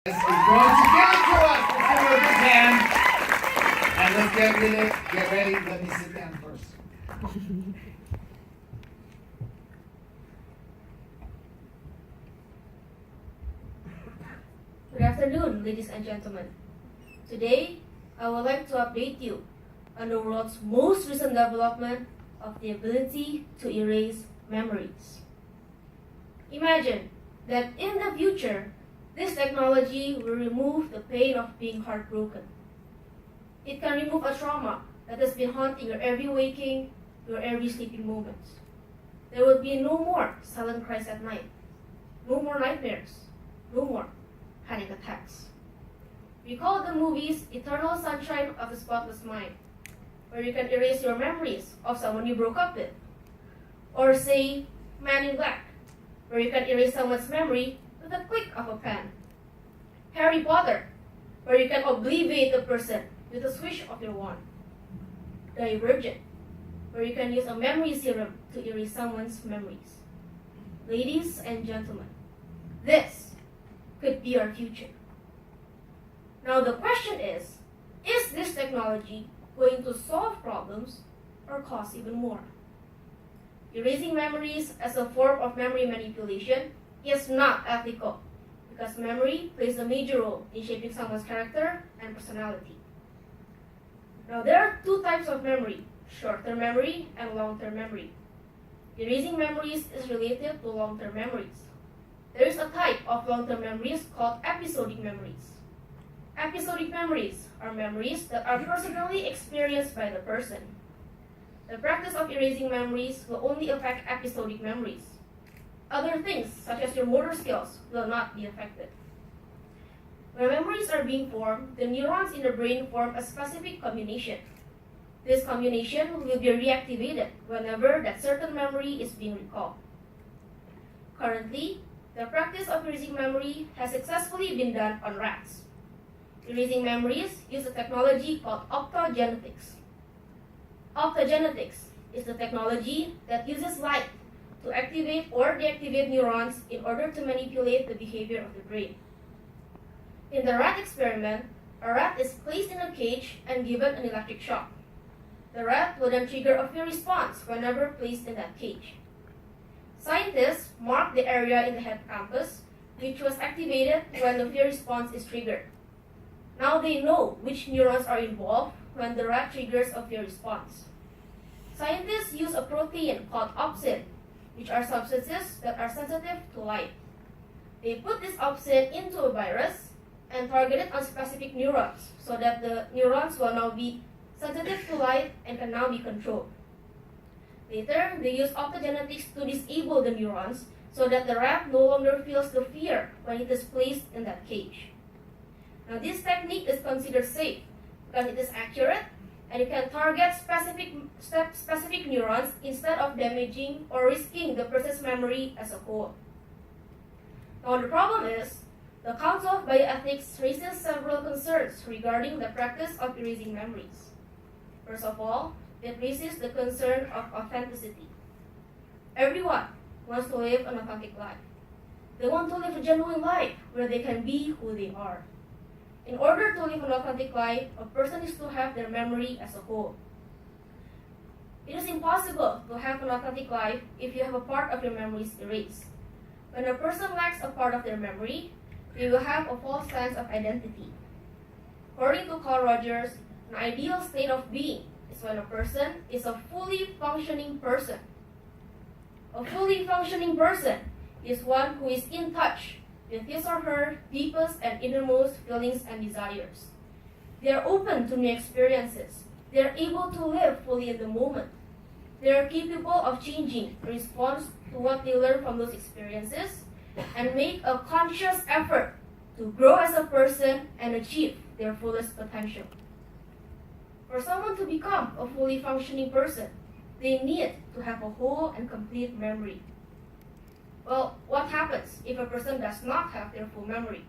Is going to give it to us. Let's give her a big hand. And let's get ready. Let me sit down first. Good afternoon, ladies and gentlemen. Today, I would like to update you on the world's most recent development of the ability to erase memories. Imagine that in the future, this technology will remove the pain of being heartbroken. It can remove a trauma that has been haunting your every waking, your every sleeping moment. There will be no more silent cries at night, no more nightmares, no more panic attacks. Recall the movies Eternal Sunshine of the Spotless Mind, where you can erase your memories of someone you broke up with. Or say, Man in Black, where you can erase someone's memory with a click of a pen. Harry Potter, where you can obliviate a person with a swish of your wand. Divergent, where you can use a memory serum to erase someone's memories. Ladies and gentlemen, this could be our future. Now the question is this technology going to solve problems or cause even more? Erasing memories as a form of memory manipulation is not ethical because memory plays a major role in shaping someone's character and personality. Now there are two types of memory, short-term memory and long-term memory. Erasing memories is related to long-term memories. There is a type of long-term memories called episodic memories. Episodic memories are memories that are personally experienced by the person. The practice of erasing memories will only affect episodic memories. Other things, such as your motor skills, will not be affected. When memories are being formed, the neurons in the brain form a specific combination. This combination will be reactivated whenever that certain memory is being recalled. Currently, the practice of erasing memory has successfully been done on rats. Erasing memories uses a technology called optogenetics. Optogenetics is the technology that uses light to activate or deactivate neurons in order to manipulate the behavior of the brain. In the rat experiment, a rat is placed in a cage and given an electric shock. The rat will then trigger a fear response whenever placed in that cage. Scientists mark the area in the hippocampus which was activated when the fear response is triggered. Now they know which neurons are involved when the rat triggers a fear response. Scientists use a protein called opsin, which are substances that are sensitive to light. They put this opsin into a virus and target it on specific neurons so that the neurons will now be sensitive to light and can now be controlled. Later, they use optogenetics to disable the neurons so that the rat no longer feels the fear when it is placed in that cage. Now, this technique is considered safe because it is accurate and it can target specific neurons instead of damaging or risking the person's memory as a whole. Now, the problem is, the Council of Bioethics raises several concerns regarding the practice of erasing memories. First of all, it raises the concern of authenticity. Everyone wants to live an authentic life. They want to live a genuine life where they can be who they are. In order to live an authentic life, a person is to have their memory as a whole. It is impossible to have an authentic life if you have a part of your memories erased. When a person lacks a part of their memory, they will have a false sense of identity. According to Carl Rogers, an ideal state of being is when a person is a fully functioning person. A fully functioning person is one who is in touch with his or her deepest and innermost feelings and desires. They are open to new experiences. They are able to live fully in the moment. They are capable of changing in response to what they learn from those experiences and make a conscious effort to grow as a person and achieve their fullest potential. For someone to become a fully functioning person, they need to have a whole and complete memory. Well, what happens if a person does not have their full memory?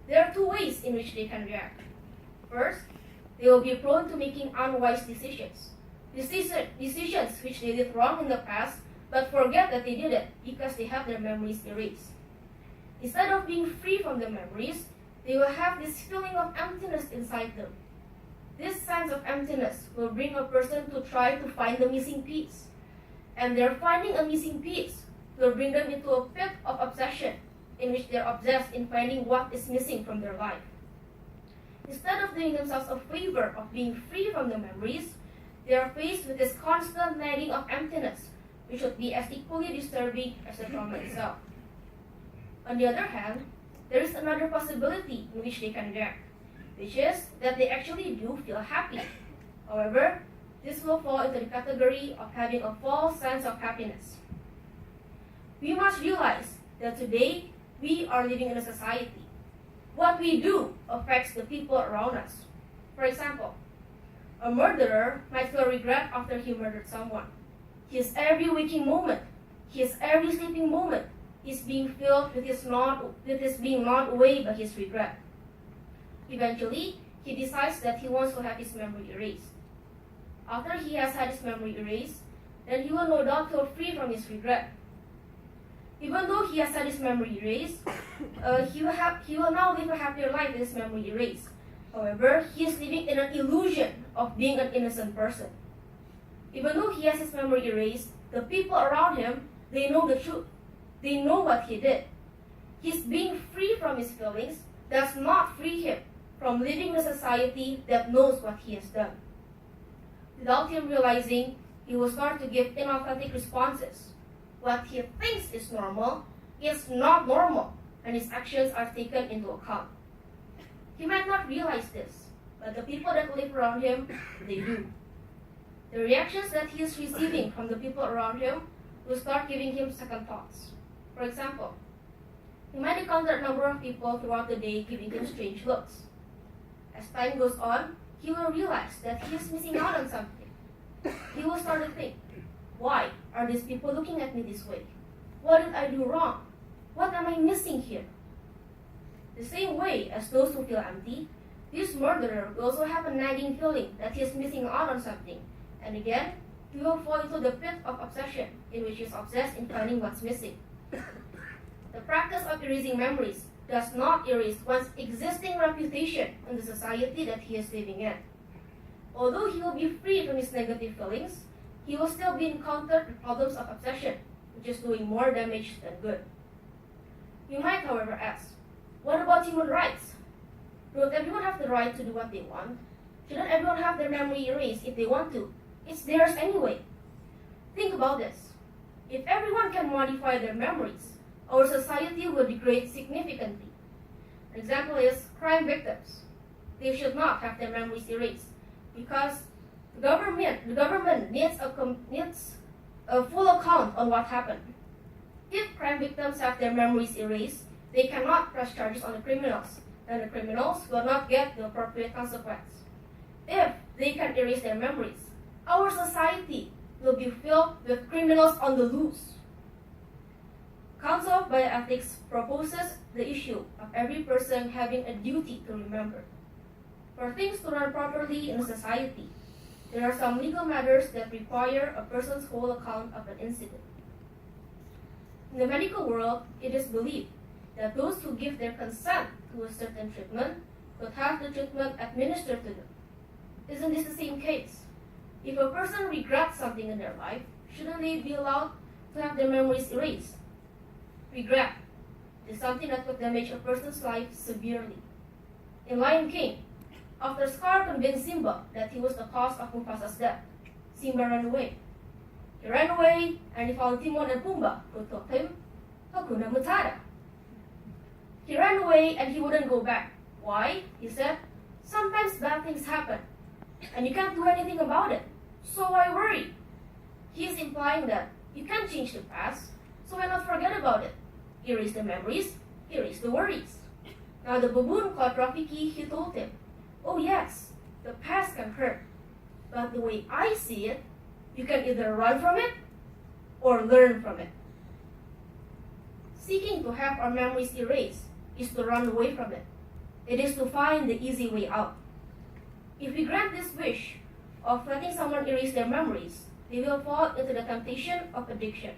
There are two ways in which they can react. First, they will be prone to making unwise decisions. Decisions which they did wrong in the past, but forget that they did it because they have their memories erased. Instead of being free from the memories, they will have this feeling of emptiness inside them. This sense of emptiness will bring a person to try to find the missing piece. And their finding a missing piece will bring them into a pit of obsession in which they are obsessed in finding what is missing from their life. Instead of doing themselves a favor of being free from the memories, they are faced with this constant nagging of emptiness, which would be as equally disturbing as the trauma itself. On the other hand, there is another possibility in which they can react, which is that they actually do feel happy. However, this will fall into the category of having a false sense of happiness. We must realize that today we are living in a society. What we do affects the people around us. For example, a murderer might feel regret after he murdered someone. His every waking moment, his every sleeping moment is being filled with his being gnawed away by his regret. Eventually, he decides that he wants to have his memory erased. After he has had his memory erased, then he will no doubt feel free from his regret. Even though he has had his memory erased, he will now live a happier life with his memory erased. However, he is living in an illusion of being an innocent person. Even though he has his memory erased, the people around him, they know the truth. They know what he did. His being free from his feelings does not free him from living in a society that knows what he has done. Without him realizing, he will start to give inauthentic responses. What he thinks is normal is not normal, and his actions are taken into account. He might not realize this, but the people that live around him, they do. The reactions that he is receiving from the people around him will start giving him second thoughts. For example, he might encounter a number of people throughout the day giving him strange looks. As time goes on, he will realize that he is missing out on something. He will start to think, why are these people looking at me this way? What did I do wrong? What am I missing here? The same way as those who feel empty, this murderer will also have a nagging feeling that he is missing out on something. And again, he will fall into the pit of obsession in which he is obsessed in finding what's missing. The practice of erasing memories does not erase one's existing reputation in the society that he is living in. Although he will be free from his negative feelings, he will still be encountered with problems of obsession, which is doing more damage than good. You might, however, ask, what about human rights? Don't everyone have the right to do what they want? Shouldn't everyone have their memory erased if they want to? It's theirs anyway. Think about this. If everyone can modify their memories, our society will degrade significantly. An example is crime victims. They should not have their memories erased because the government needs a full account on what happened. If crime victims have their memories erased, they cannot press charges on the criminals, and the criminals will not get the appropriate consequence. If they can erase their memories, our society will be filled with criminals on the loose. Council of Bioethics proposes the issue of every person having a duty to remember. For things to run properly in a society, there are some legal matters that require a person's whole account of an incident. In the medical world, it is believed that those who give their consent to a certain treatment could have the treatment administered to them. Isn't this the same case? If a person regrets something in their life, shouldn't they be allowed to have their memories erased? Regret is something that could damage a person's life severely. In Lion King, after Scar convinced Simba that he was the cause of Mufasa's death, Simba ran away. He ran away and he found Timon and Pumbaa, who told him, Hakuna Matata. He ran away and he wouldn't go back. Why? He said, sometimes bad things happen and you can't do anything about it. So why worry? He is implying that you can't change the past, so why not forget about it? Erase the memories, erase the worries. Now the baboon caught Rafiki, he told him, oh yes, the past can hurt, but the way I see it, you can either run from it or learn from it. Seeking to have our memories erased is to run away from it. It is to find the easy way out. If we grant this wish of letting someone erase their memories, they will fall into the temptation of addiction.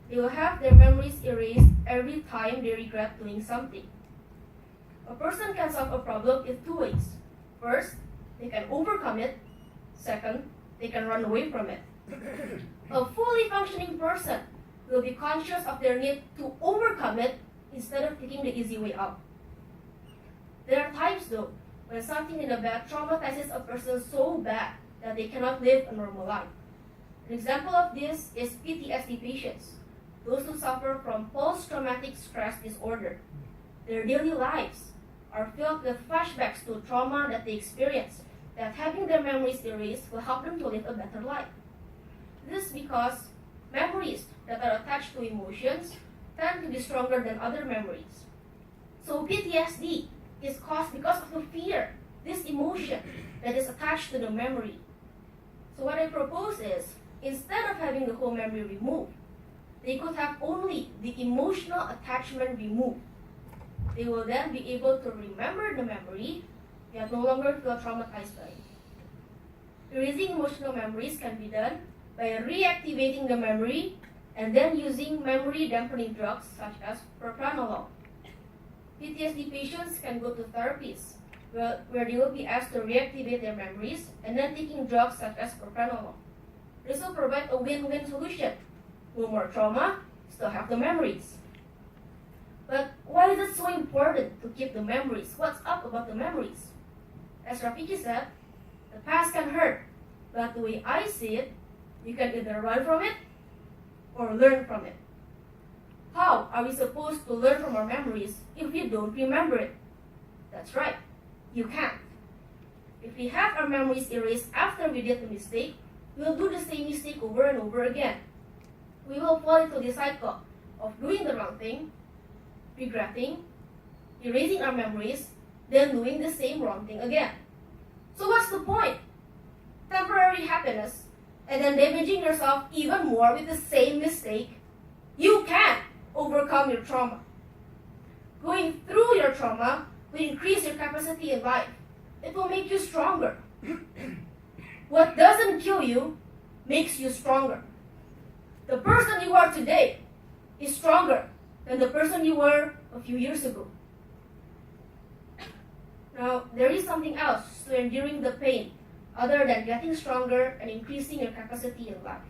They will have their memories erased every time they regret doing something. A person can solve a problem in two ways. First, they can overcome it. Second, they can run away from it. A fully functioning person will be conscious of their need to overcome it instead of taking the easy way out. There are times, though, when something in the back traumatizes a person so bad that they cannot live a normal life. An example of this is PTSD patients, those who suffer from post-traumatic stress disorder. Their daily lives are filled with flashbacks to trauma that they experienced, that having their memories erased will help them to live a better life. This is because memories that are attached to emotions tend to be stronger than other memories. So PTSD is caused because of the fear, this emotion that is attached to the memory. So what I propose is, instead of having the whole memory removed, they could have only the emotional attachment removed. They will then be able to remember the memory, yet no longer feel traumatized by it. Erasing emotional memories can be done by reactivating the memory and then using memory dampening drugs such as propranolol. PTSD patients can go to therapists where they will be asked to reactivate their memories and then taking drugs such as propranolol. This will provide a win-win solution. No more trauma, still have the memories. But why is it so important to keep the memories? What's up about the memories? As Rafiki said, the past can hurt, but the way I see it, you can either run from it or learn from it. How are we supposed to learn from our memories if we don't remember it? That's right, you can't. If we have our memories erased after we did the mistake, we'll do the same mistake over and over again. We will fall into the cycle of doing the wrong thing, regretting, erasing our memories, then doing the same wrong thing again. So what's the point? Temporary happiness, and then damaging yourself even more with the same mistake. You can overcome your trauma. Going through your trauma will increase your capacity in life. It will make you stronger. What doesn't kill you makes you stronger. The person you are today is stronger than the person you were a few years ago. Now, there is something else to enduring the pain other than getting stronger and increasing your capacity in life.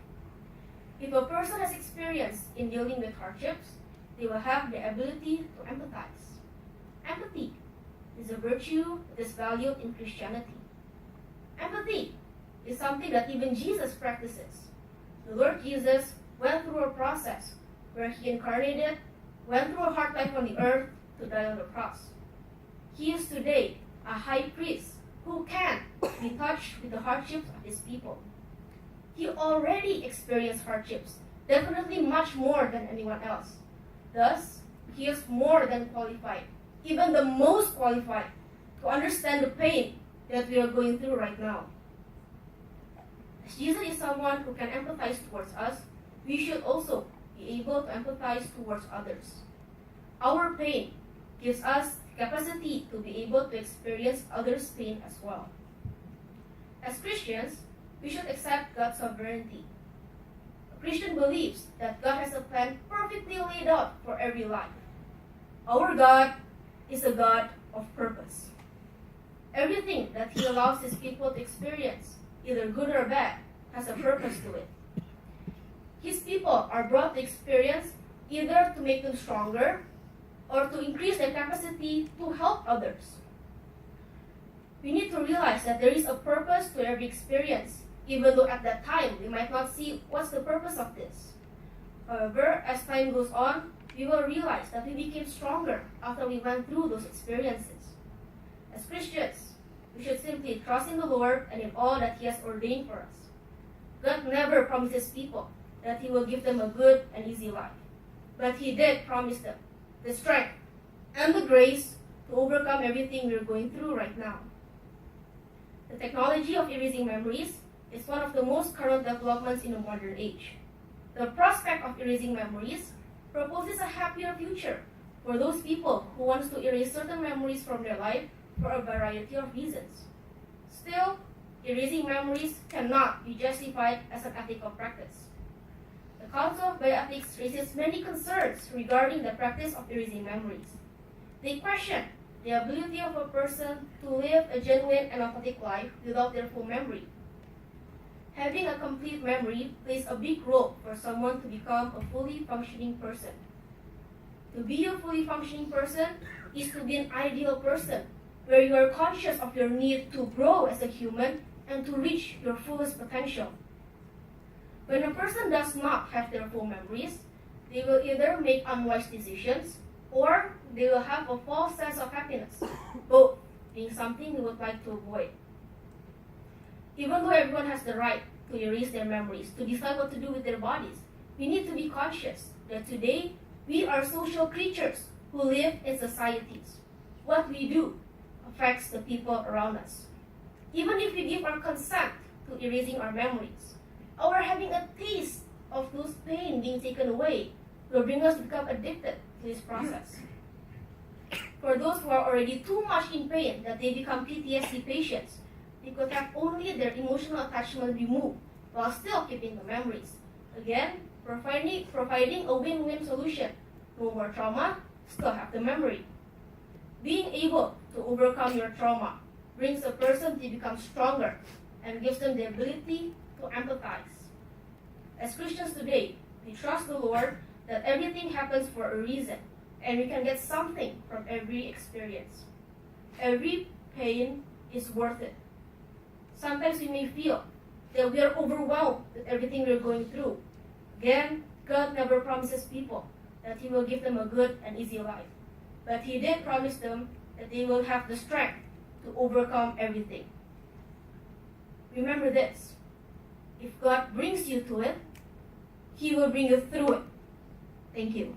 If a person has experience in dealing with hardships, they will have the ability to empathize. Empathy is a virtue that is valued in Christianity. Empathy is something that even Jesus practices. The Lord Jesus went through a process where he incarnated, went through a hard life on the earth to die on the cross. He is today a high priest who can be touched with the hardships of his people. He already experienced hardships, definitely much more than anyone else. Thus, he is more than qualified, even the most qualified, to understand the pain that we are going through right now. As Jesus is someone who can empathize towards us, we should also be able to empathize towards others. Our pain gives us the capacity to be able to experience others' pain as well. As Christians, we should accept God's sovereignty. A Christian believes that God has a plan perfectly laid out for every life. Our God is a God of purpose. Everything that he allows his people to experience, either good or bad, has a purpose to it. His people are brought to experience either to make them stronger or to increase their capacity to help others. We need to realize that there is a purpose to every experience, even though at that time we might not see what's the purpose of this. However, as time goes on, we will realize that we became stronger after we went through those experiences. As Christians, we should simply trust in the Lord and in all that he has ordained for us. God never promises people that he will give them a good and easy life, but he did promise them the strength and the grace to overcome everything we're going through right now. The technology of erasing memories is one of the most current developments in the modern age. The prospect of erasing memories proposes a happier future for those people who want to erase certain memories from their life for a variety of reasons. Still, erasing memories cannot be justified as an ethical practice. The Council of Bioethics raises many concerns regarding the practice of erasing memories. They question the ability of a person to live a genuine and authentic life without their full memory. Having a complete memory plays a big role for someone to become a fully functioning person. To be a fully functioning person is to be an ideal person, where you are conscious of your need to grow as a human and to reach your fullest potential. When a person does not have their full memories, they will either make unwise decisions or they will have a false sense of happiness, both being something we would like to avoid. Even though everyone has the right to erase their memories, to decide what to do with their bodies, we need to be conscious that today we are social creatures who live in societies. What we do affects the people around us. Even if we give our consent to erasing our memories, or having a taste of those pain being taken away will bring us to become addicted to this process. For those who are already too much in pain that they become PTSD patients, they could have only their emotional attachment removed while still keeping the memories. Again, providing a win-win solution. No more trauma, still have the memory. Being able to overcome your trauma brings a person to become stronger and gives them the ability to empathize. As Christians today, we trust the Lord that everything happens for a reason, and we can get something from every experience. Every pain is worth it. Sometimes we may feel that we are overwhelmed with everything we are going through. Again, God never promises people that He will give them a good and easy life. But He did promise them that they will have the strength to overcome everything. Remember this: if God brings you to it, He will bring you through it. Thank you.